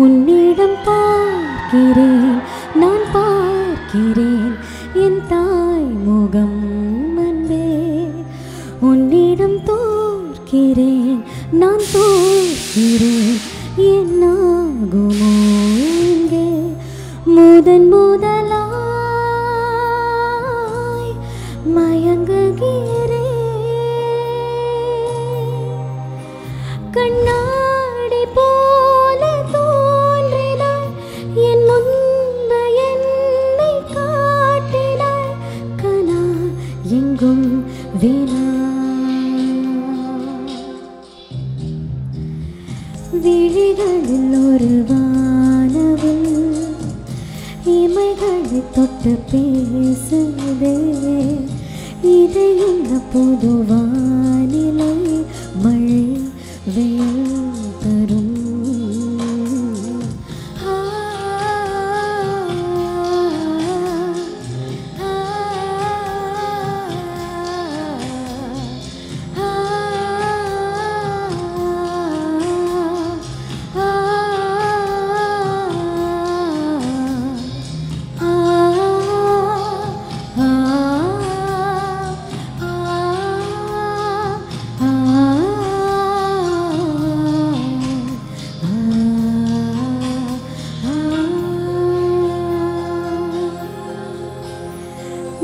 உன்னிடம் பார்க்கிறேன் நான் பார்க்கிறேன் என் தாய் முகம் அன்பே உன்னிடம் தோற்கிறேன் நான் தோற்கிறேன் என்னாகுமோ இங்கே முதன் முதலாய் மயங்குகிறேன் கண்ணாடி போல தோன்றினாய் என் முன்பு என்னை காட்டினாய் கனா எங்கும் வீணா விழிகளில் ஒரு வானவில் இமைகளை தொட்டு பேசுதே இது என்ன புது வானிலை மழை வெயில் தரும்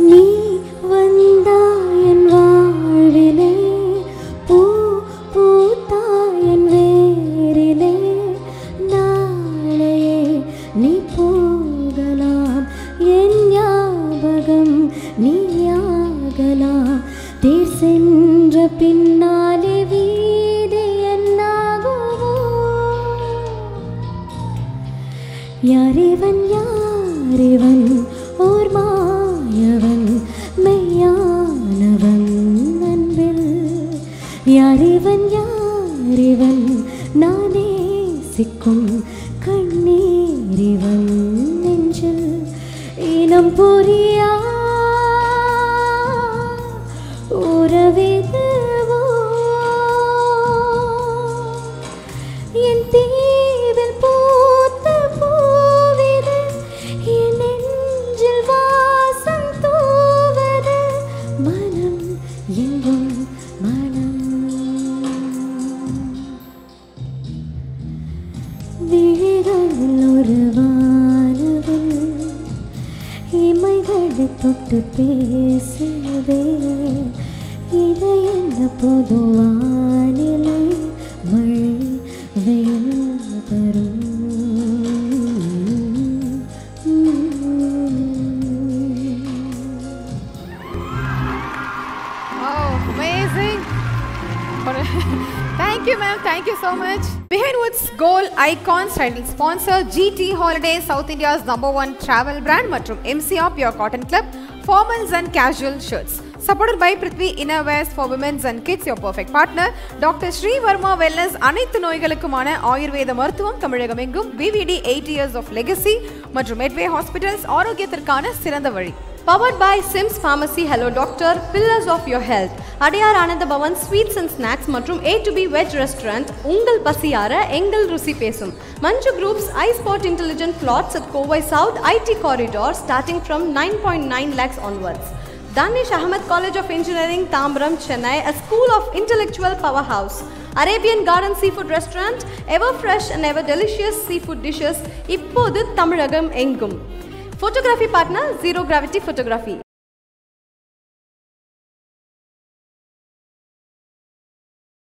நீ வந்தாயன் வாழ்விலே பூ பூத்தாயன் வேரிலே நாளையே நீ போகலாம் என் ஞாபகம் நீயாகலாம் தேர் சென்ற பின்னாலே வீதி என்னாகுமோ யாரிவன் யாரிவன் ஓர் மாயவன் மெய்யானவன் அன்பில் யாரிவன் யாரிவன் நானே சிக்கும் கண்ணீரிவன் நெஞ்சில் இனம் புரியா உறவிதுவோ என் தீவில் பூத்த பூவிது என் நெஞ்சில் வாசம் தூவது மனம் எங்கும் மனம் விழிகளில் ஒரு வானவில் இமைகளை தொட்டு பேசுதே இது என்ன புது வானிலை மழை வெயில் தரும் Amazing. Thank you, ma'am. Thank you so much. Behind Woods Gold Icons title sponsor GT Holidays, South India's #1 travel brand மற்றும் MCR Pure Cotton Club formals and casual shirts. Supported by Prithvi Innerwears for women's and kids, your perfect partner. Dr. Sri Verma Wellness அனைத்து நோய்களுக்குமான ஆயுர்வேத மருத்துவம் தமிழகம் எங்கும். BVD 8 years of legacy மற்றும் Medway Hospitals ஆரோக்கியத்திற்கான சிறந்த வழி. Powered by Sims Pharmacy, Hello Doctor, Pillars of Your Health, Adyar Ananda Pawan Sweets and Snacks மற்றும் A2B Veg Restaurant, உங்கள் பசியார எங்கள் ருசி பேசும். Manju Group's iSpot Intelligent Plots at Kovai South IT Corridor starting from 9.9 lakhs onwards. Danish Ahmed College of Engineering, Tambram, Chennai, a school of intellectual powerhouse. Arabian Garden Seafood Restaurant, ever fresh and ever delicious seafood dishes, இப்போது தமிழகம் எங்கும். Photography partner, Zero Gravity Photography.